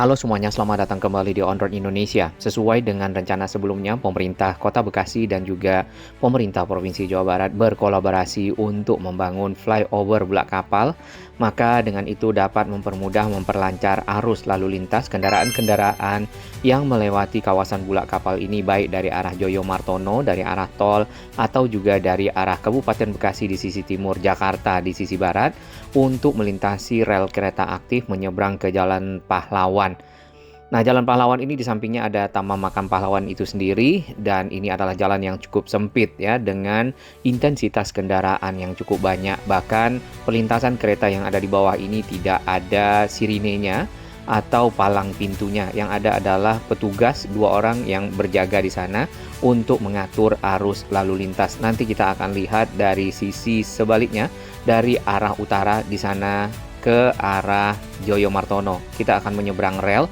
Halo semuanya, selamat datang kembali di On Road Indonesia. Sesuai dengan rencana sebelumnya, pemerintah Kota Bekasi dan juga pemerintah Provinsi Jawa Barat berkolaborasi untuk membangun flyover Bulak Kapal. Maka dengan itu dapat memperlancar arus lalu lintas kendaraan-kendaraan yang melewati kawasan Bulak Kapal ini, baik dari arah Joyo Martono, dari arah tol, atau juga dari arah Kabupaten Bekasi di sisi timur, Jakarta di sisi barat, untuk melintasi rel kereta aktif menyeberang ke Jalan Pahlawan. Nah, Jalan Pahlawan ini di sampingnya ada Taman Makam Pahlawan itu sendiri, dan ini adalah jalan yang cukup sempit ya, dengan intensitas kendaraan yang cukup banyak. Bahkan perlintasan kereta yang ada di bawah ini tidak ada sirinenya atau palang pintunya. Yang ada adalah petugas 2 orang yang berjaga di sana untuk mengatur arus lalu lintas. Nanti kita akan lihat dari sisi sebaliknya, dari arah utara di sana ke arah Joyo Martono. Kita akan menyeberang rel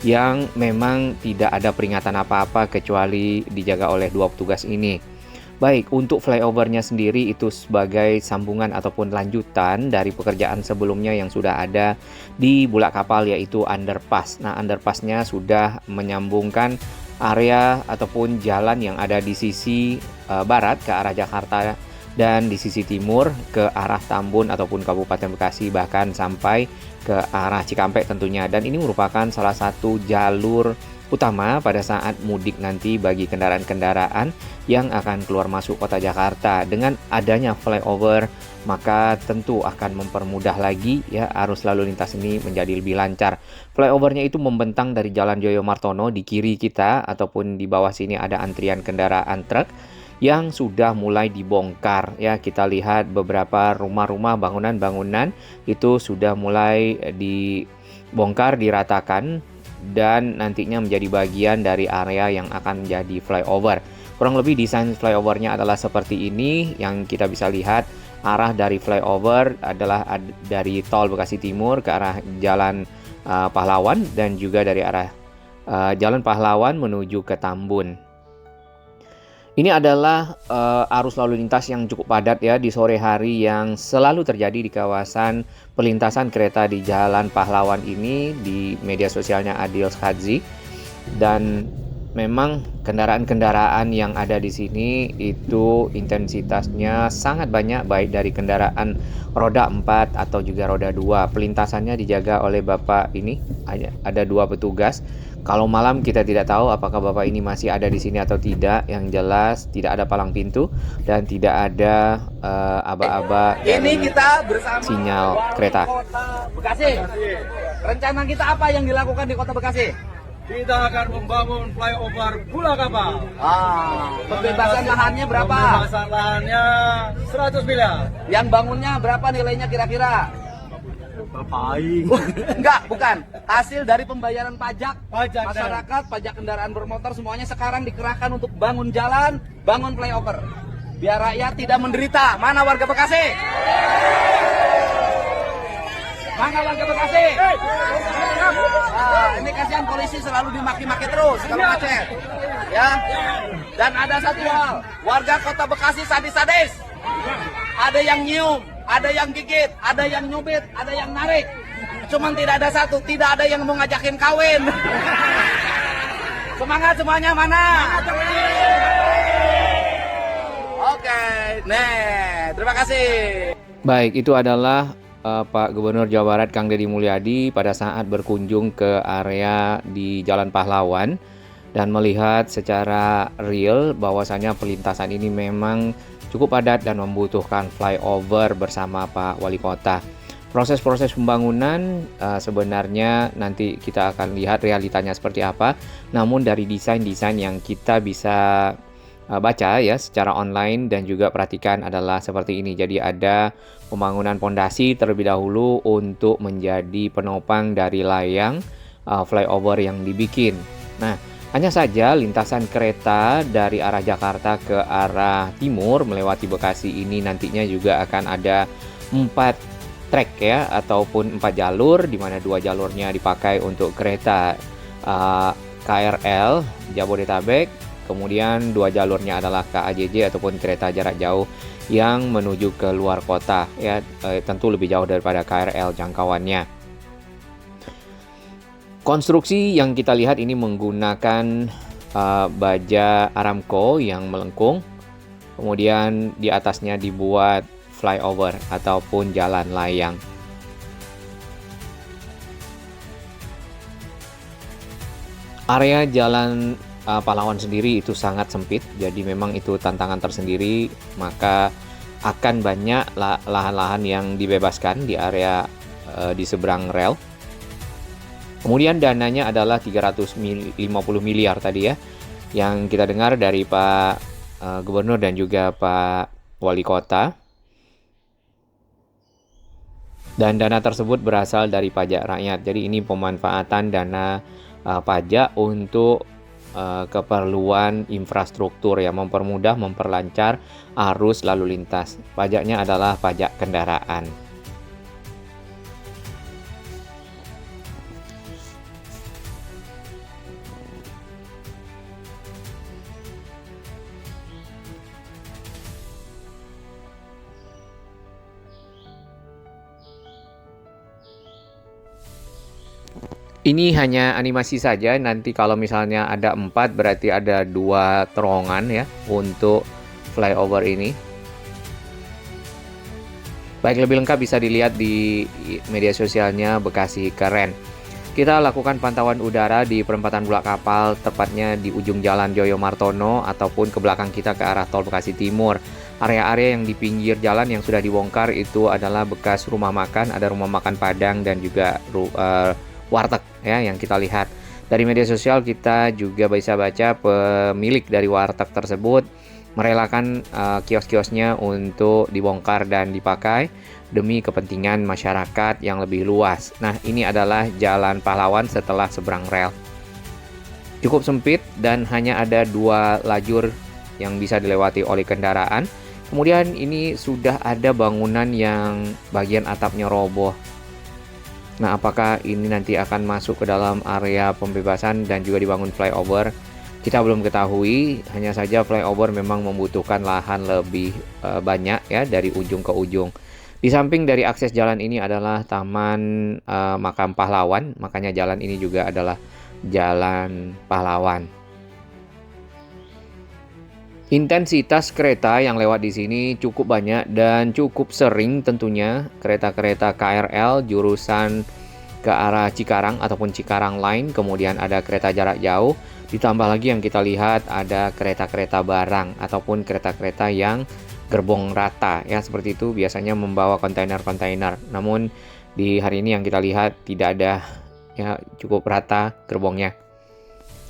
yang memang tidak ada peringatan apa-apa kecuali dijaga oleh 2 petugas ini. Baik, untuk flyovernya sendiri itu sebagai sambungan ataupun lanjutan dari pekerjaan sebelumnya yang sudah ada di Bulak Kapal, yaitu underpass. Nah, underpassnya sudah menyambungkan area ataupun jalan yang ada di sisi barat ke arah Jakarta dan di sisi timur ke arah Tambun ataupun Kabupaten Bekasi, bahkan sampai ke arah Cikampek tentunya. Dan ini merupakan salah satu jalur utama pada saat mudik nanti bagi kendaraan-kendaraan yang akan keluar masuk kota Jakarta. Dengan adanya flyover, maka tentu akan mempermudah lagi ya arus lalu lintas ini menjadi lebih lancar. Flyovernya itu membentang dari Jalan Joyo Martono di kiri kita, ataupun di bawah sini ada antrian kendaraan truk yang sudah mulai dibongkar ya. Kita lihat beberapa rumah-rumah, bangunan-bangunan itu sudah mulai dibongkar, diratakan, dan nantinya menjadi bagian dari area yang akan menjadi flyover. Kurang lebih desain flyovernya adalah seperti ini. Yang kita bisa lihat, arah dari flyover adalah dari tol Bekasi Timur ke arah Jalan Pahlawan, dan juga dari arah Jalan Pahlawan menuju ke Tambun. Ini adalah arus lalu lintas yang cukup padat ya di sore hari, yang selalu terjadi di kawasan perlintasan kereta di Jalan Pahlawan ini. Di media sosialnya Adil Khadzi, dan memang kendaraan-kendaraan yang ada di sini itu intensitasnya sangat banyak, baik dari kendaraan roda 4 atau juga roda 2. Perlintasannya dijaga oleh Bapak ini, ada 2 petugas. Kalau malam kita tidak tahu apakah Bapak ini masih ada di sini atau tidak. Yang jelas tidak ada palang pintu dan tidak ada aba-aba dari kita bersama sinyal kereta. Kota Bekasi. Rencana kita apa yang dilakukan di Kota Bekasi? Kita akan membangun flyover Bulak Kapal. Pembebasan lahannya berapa? Pembebasan lahannya 100 miliar. Yang bangunnya berapa nilainya kira-kira? Paling. Enggak, bukan. Hasil dari pembayaran pajak Pajak masyarakat, pajak kendaraan bermotor, semuanya sekarang dikerahkan untuk bangun jalan, bangun flyover. Biar rakyat tidak menderita. Mana warga Bekasi? Mana warga Bekasi? Ini kasihan polisi selalu dimaki-maki terus kalau macet. Ya. Dan ada satu hal, warga Kota Bekasi sadis-sadis. Ada yang nyium, ada yang gigit, ada yang nyubit, ada yang narik. Cuman tidak ada satu, tidak ada yang mau ngajakin kawin. Semangat semuanya, mana? Oke, terima kasih. Baik, itu adalah Pak Gubernur Jawa Barat Kang Deddy Mulyadi pada saat berkunjung ke area di Jalan Pahlawan dan melihat secara real bahwasanya perlintasan ini memang cukup padat dan membutuhkan flyover bersama Pak Wali Kota. Proses-proses pembangunan sebenarnya nanti kita akan lihat realitanya seperti apa. Namun dari desain-desain yang kita bisa baca ya secara online dan juga perhatikan adalah seperti ini. Jadi ada pembangunan pondasi terlebih dahulu untuk menjadi penopang dari layang flyover yang dibikin. Nah, hanya saja lintasan kereta dari arah Jakarta ke arah timur melewati Bekasi ini nantinya juga akan ada 4 trek ya, ataupun 4 jalur, di mana 2 jalurnya dipakai untuk kereta KRL Jabodetabek, kemudian 2 jalurnya adalah KAJJ ataupun kereta jarak jauh yang menuju ke luar kota ya, tentu lebih jauh daripada KRL jangkauannya. Konstruksi yang kita lihat ini menggunakan baja Aramco yang melengkung, kemudian di atasnya dibuat flyover ataupun jalan layang. Area jalan Pahlawan sendiri itu sangat sempit, jadi memang itu tantangan tersendiri, maka akan banyak lahan-lahan yang dibebaskan di area di seberang rel. Kemudian dananya adalah 350 miliar tadi ya, yang kita dengar dari Pak Gubernur dan juga Pak Wali Kota. Dan dana tersebut berasal dari pajak rakyat. Jadi ini pemanfaatan dana pajak untuk keperluan infrastruktur yang mempermudah, memperlancar arus lalu lintas. Pajaknya adalah pajak kendaraan. Ini hanya animasi saja, nanti kalau misalnya ada 4 berarti ada 2 terowongan ya untuk flyover ini. Baik, lebih lengkap bisa dilihat di media sosialnya Bekasi Keren. Kita lakukan pantauan udara di perempatan Bulak Kapal, tepatnya di ujung Jalan Joyo Martono ataupun ke belakang kita ke arah Tol Bekasi Timur. Area-area yang di pinggir jalan yang sudah dibongkar itu adalah bekas rumah makan, ada rumah makan Padang dan juga warteg ya yang kita lihat. Dari media sosial kita juga bisa baca pemilik dari warteg tersebut merelakan kios-kiosnya untuk dibongkar dan dipakai demi kepentingan masyarakat yang lebih luas. Nah, ini adalah Jalan Pahlawan setelah seberang rel. Cukup sempit dan hanya ada 2 lajur yang bisa dilewati oleh kendaraan. Kemudian ini sudah ada bangunan yang bagian atapnya roboh. Nah, apakah ini nanti akan masuk ke dalam area pembebasan dan juga dibangun flyover? Kita belum ketahui, hanya saja flyover memang membutuhkan lahan lebih banyak ya dari ujung ke ujung. Di samping dari akses jalan ini adalah Taman Makam Pahlawan, makanya jalan ini juga adalah Jalan Pahlawan. Intensitas kereta yang lewat di sini cukup banyak dan cukup sering tentunya. Kereta-kereta KRL jurusan ke arah Cikarang ataupun Cikarang Line, kemudian ada kereta jarak jauh, ditambah lagi yang kita lihat ada kereta-kereta barang ataupun kereta-kereta yang gerbong rata ya, seperti itu biasanya membawa kontainer-kontainer. Namun di hari ini yang kita lihat tidak ada ya, cukup rata gerbongnya.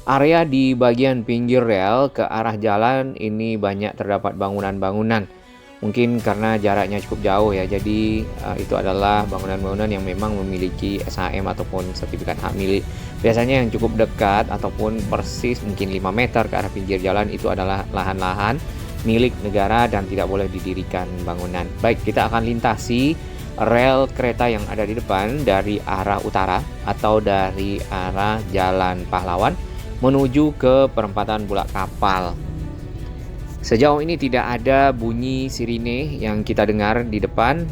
Area di bagian pinggir rel ke arah jalan ini banyak terdapat bangunan-bangunan. Mungkin karena jaraknya cukup jauh ya, jadi itu adalah bangunan-bangunan yang memang memiliki SHM ataupun sertifikat hak milik. Biasanya yang cukup dekat ataupun persis mungkin 5 meter ke arah pinggir jalan itu adalah lahan-lahan milik negara dan tidak boleh didirikan bangunan. Baik, kita akan lintasi rel kereta yang ada di depan dari arah utara atau dari arah Jalan Pahlawan menuju ke perempatan Bulak Kapal. Sejauh ini tidak ada bunyi sirine yang kita dengar di depan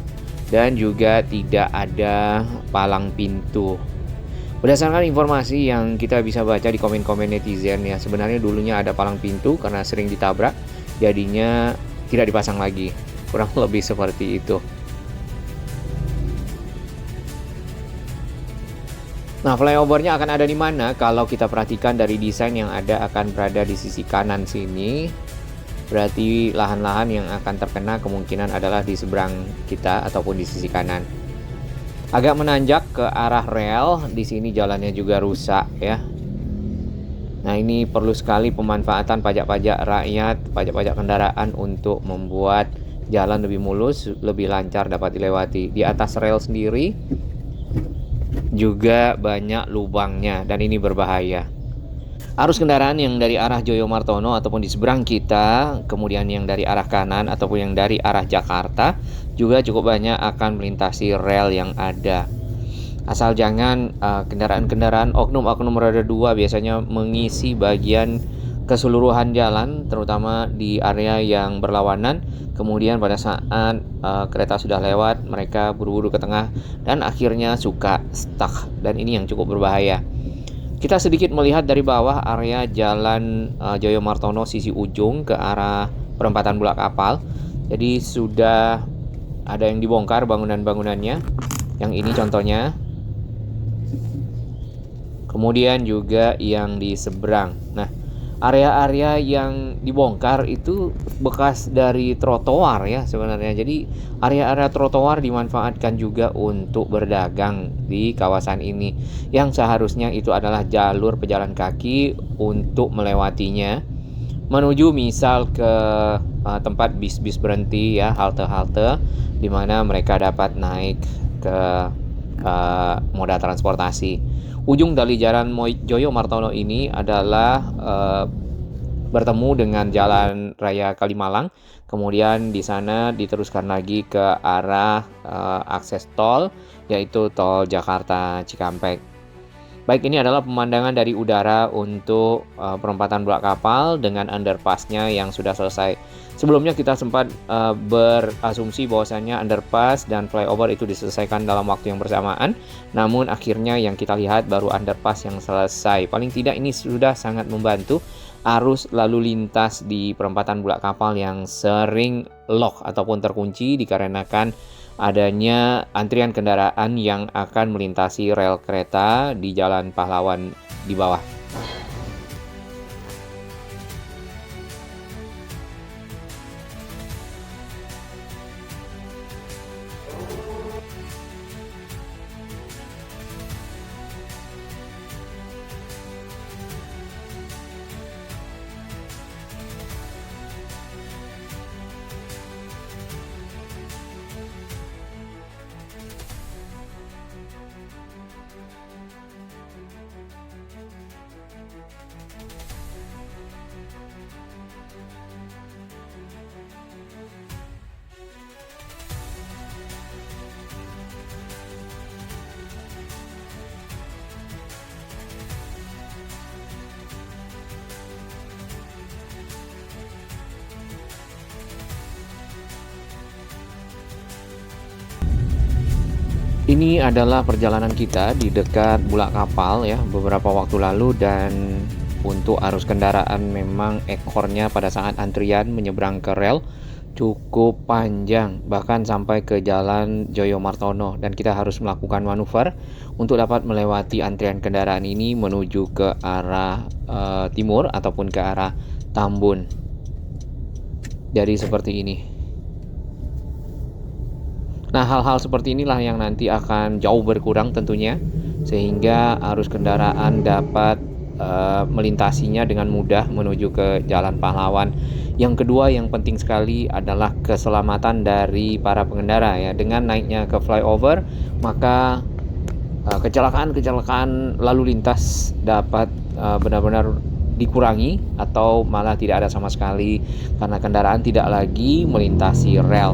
dan juga tidak ada palang pintu. Berdasarkan informasi yang kita bisa baca di komen-komen netizen ya, sebenarnya dulunya ada palang pintu karena sering ditabrak, jadinya tidak dipasang lagi. Kurang lebih seperti itu. Nah, flyovernya akan ada di mana? Kalau kita perhatikan dari desain yang ada akan berada di sisi kanan sini. Berarti lahan-lahan yang akan terkena kemungkinan adalah di seberang kita ataupun di sisi kanan. Agak menanjak ke arah rel, di sini jalannya juga rusak ya. Nah, ini perlu sekali pemanfaatan pajak-pajak rakyat, pajak-pajak kendaraan untuk membuat jalan lebih mulus, lebih lancar dapat dilewati. Di atas rel sendiri juga banyak lubangnya dan ini berbahaya. Arus kendaraan yang dari arah Joyo Martono ataupun di seberang kita, kemudian yang dari arah kanan ataupun yang dari arah Jakarta juga cukup banyak akan melintasi rel yang ada. Asal jangan kendaraan-kendaraan oknum-oknum roda 2 biasanya mengisi bagian keseluruhan jalan, terutama di area yang berlawanan. Kemudian pada saat kereta sudah lewat, mereka buru-buru ke tengah dan akhirnya suka stuck, dan ini yang cukup berbahaya. Kita sedikit melihat dari bawah area jalan Joyo Martono sisi ujung ke arah perempatan Bulak Kapal. Jadi sudah ada yang dibongkar bangunan-bangunannya. Yang ini contohnya. Kemudian juga yang di seberang. Nah, area-area yang dibongkar itu bekas dari trotoar ya sebenarnya. Jadi area-area trotoar dimanfaatkan juga untuk berdagang di kawasan ini. Yang seharusnya itu adalah jalur pejalan kaki untuk melewatinya. Menuju misal ke tempat bis-bis berhenti ya, halte-halte di mana mereka dapat naik ke moda transportasi. Ujung dari jalan Joyo Martono ini adalah bertemu dengan Jalan Raya Kalimalang. Kemudian di sana diteruskan lagi ke arah akses tol, yaitu tol Jakarta Cikampek. Baik, ini adalah pemandangan dari udara untuk perempatan Bulak Kapal dengan underpassnya yang sudah selesai. Sebelumnya kita sempat berasumsi bahwasannya underpass dan flyover itu diselesaikan dalam waktu yang bersamaan. Namun akhirnya yang kita lihat baru underpass yang selesai. Paling tidak ini sudah sangat membantu arus lalu lintas di perempatan Bulak Kapal yang sering lock ataupun terkunci dikarenakan adanya antrian kendaraan yang akan melintasi rel kereta di Jalan Pahlawan di bawah. Ini adalah perjalanan kita di dekat Bulak Kapal ya beberapa waktu lalu, dan untuk arus kendaraan memang ekornya pada saat antrian menyeberang ke rel cukup panjang, bahkan sampai ke jalan Joyo Martono, dan kita harus melakukan manuver untuk dapat melewati antrian kendaraan ini menuju ke arah timur ataupun ke arah Tambun. Jadi seperti ini. Nah, hal-hal seperti inilah yang nanti akan jauh berkurang tentunya, sehingga arus kendaraan dapat melintasinya dengan mudah menuju ke Jalan Pahlawan. Yang kedua yang penting sekali adalah keselamatan dari para pengendara ya. Dengan naiknya ke flyover, maka kecelakaan lalu lintas dapat benar-benar dikurangi atau malah tidak ada sama sekali karena kendaraan tidak lagi melintasi rel.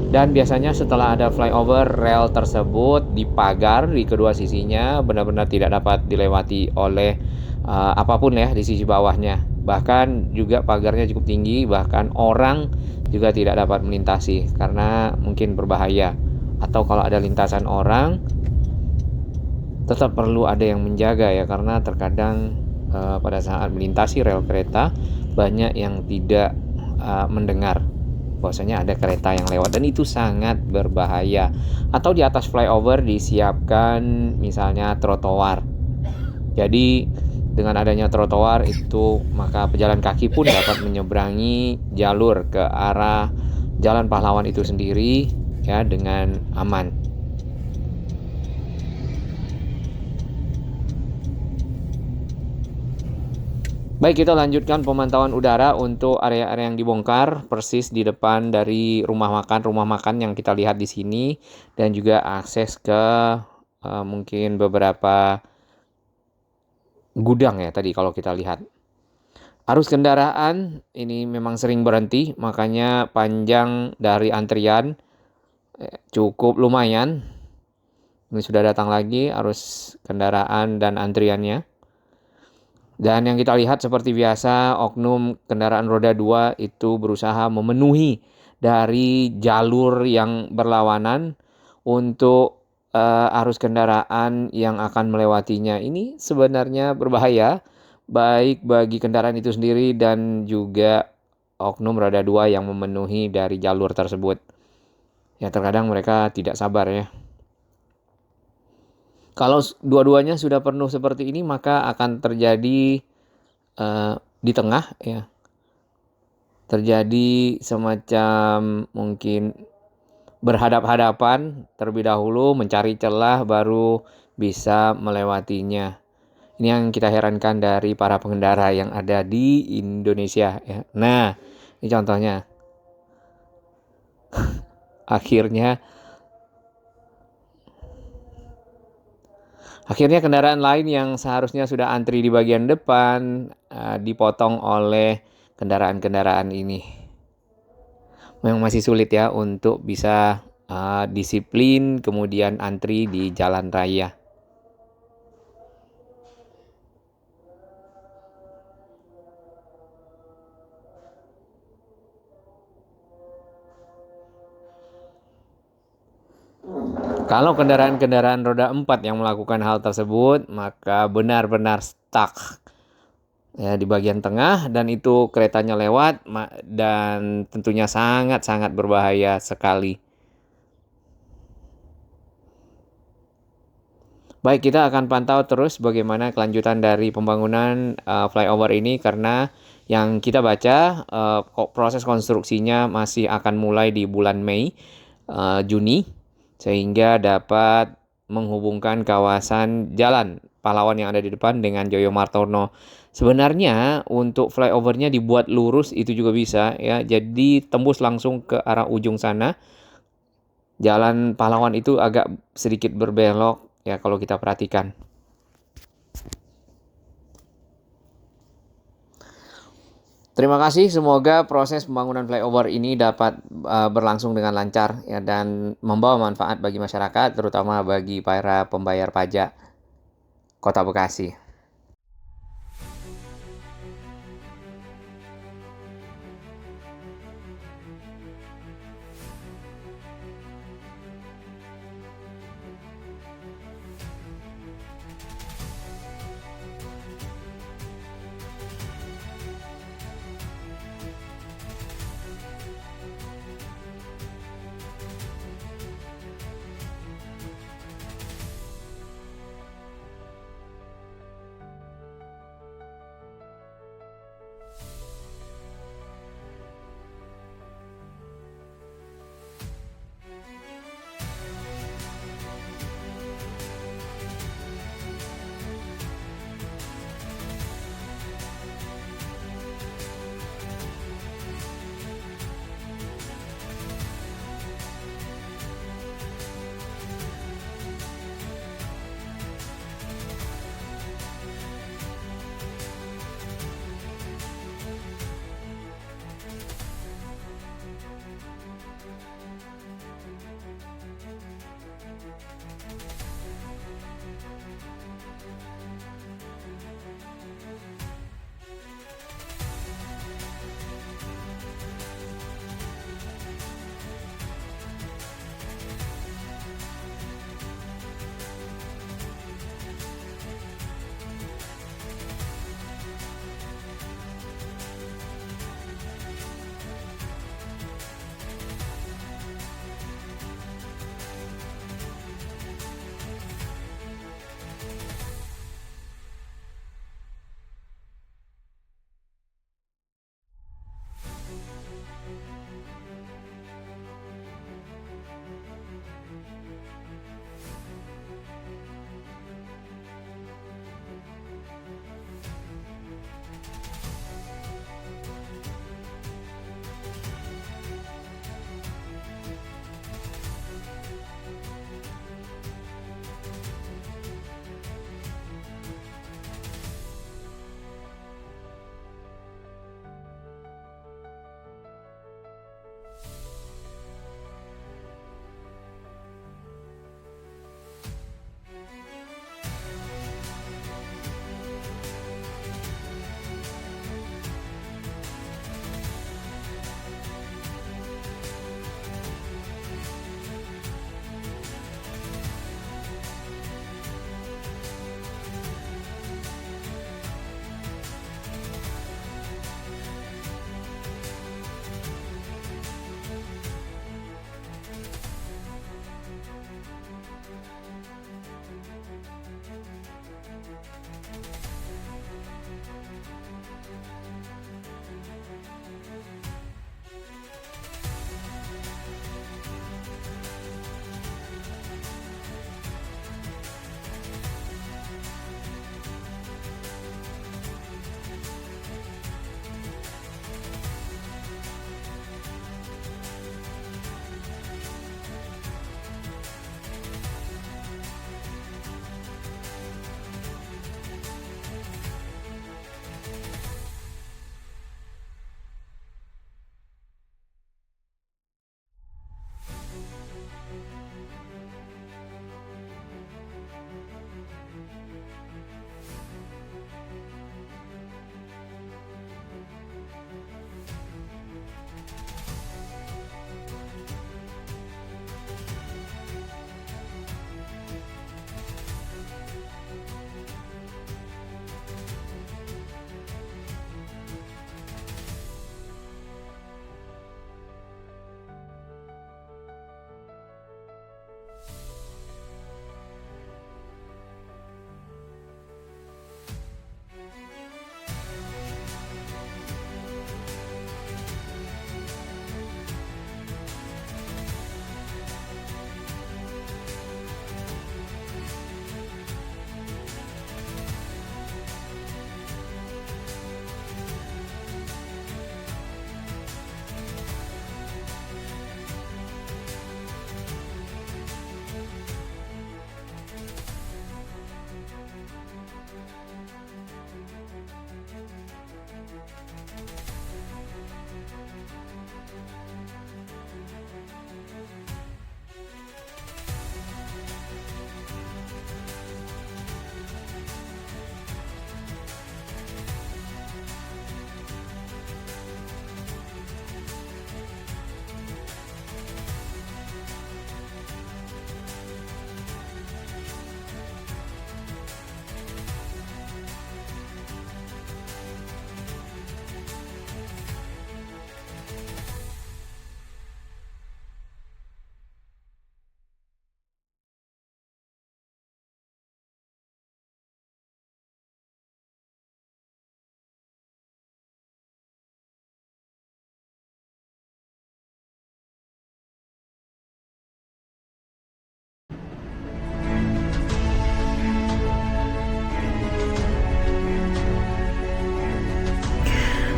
Dan biasanya setelah ada flyover, rel tersebut dipagar di kedua sisinya, benar-benar tidak dapat dilewati oleh apapun ya di sisi bawahnya. Bahkan juga pagarnya cukup tinggi, bahkan orang juga tidak dapat melintasi karena mungkin berbahaya. Atau kalau ada lintasan orang, tetap perlu ada yang menjaga ya, karena terkadang pada saat melintasi rel kereta banyak yang tidak mendengar bahwasanya ada kereta yang lewat, dan itu sangat berbahaya. Atau di atas flyover disiapkan misalnya trotoar. Jadi dengan adanya trotoar itu, maka pejalan kaki pun dapat menyeberangi jalur ke arah Jalan Pahlawan itu sendiri ya dengan aman. Baik, kita lanjutkan pemantauan udara untuk area-area yang dibongkar persis di depan dari rumah makan yang kita lihat di sini, dan juga akses ke mungkin beberapa gudang ya tadi kalau kita lihat. Arus kendaraan ini memang sering berhenti, makanya panjang dari antrian cukup lumayan. Ini sudah datang lagi arus kendaraan dan antriannya. Dan yang kita lihat seperti biasa, oknum kendaraan roda 2 itu berusaha memenuhi dari jalur yang berlawanan untuk arus kendaraan yang akan melewatinya. Ini sebenarnya berbahaya, baik bagi kendaraan itu sendiri dan juga oknum roda 2 yang memenuhi dari jalur tersebut. Ya terkadang mereka tidak sabar ya. Kalau dua-duanya sudah penuh seperti ini, maka akan terjadi di tengah ya, terjadi semacam mungkin berhadap-hadapan terlebih dahulu, mencari celah baru bisa melewatinya. Ini yang kita herankan dari para pengendara yang ada di Indonesia ya. Nah, ini contohnya. Akhirnya kendaraan lain yang seharusnya sudah antri di bagian depan dipotong oleh kendaraan-kendaraan ini. Memang masih sulit ya untuk bisa disiplin kemudian antri di jalan raya. Kalau kendaraan-kendaraan roda 4 yang melakukan hal tersebut, maka benar-benar stuck ya di bagian tengah, dan itu keretanya lewat dan tentunya sangat-sangat berbahaya sekali. Baik, kita akan pantau terus bagaimana kelanjutan dari pembangunan flyover ini, karena yang kita baca proses konstruksinya masih akan mulai di bulan Mei, Juni, sehingga dapat menghubungkan kawasan Jalan Pahlawan yang ada di depan dengan Joyo Martono. Sebenarnya untuk flyovernya dibuat lurus itu juga bisa ya, jadi tembus langsung ke arah ujung sana. Jalan Pahlawan itu agak sedikit berbelok ya kalau kita perhatikan. Terima kasih, semoga proses pembangunan flyover ini dapat berlangsung dengan lancar ya, dan membawa manfaat bagi masyarakat, terutama bagi para pembayar pajak Kota Bekasi.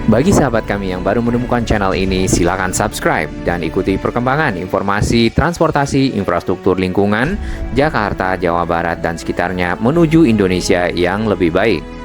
Bagi sahabat kami yang baru menemukan channel ini, silakan subscribe dan ikuti perkembangan informasi transportasi infrastruktur lingkungan Jakarta, Jawa Barat, dan sekitarnya menuju Indonesia yang lebih baik.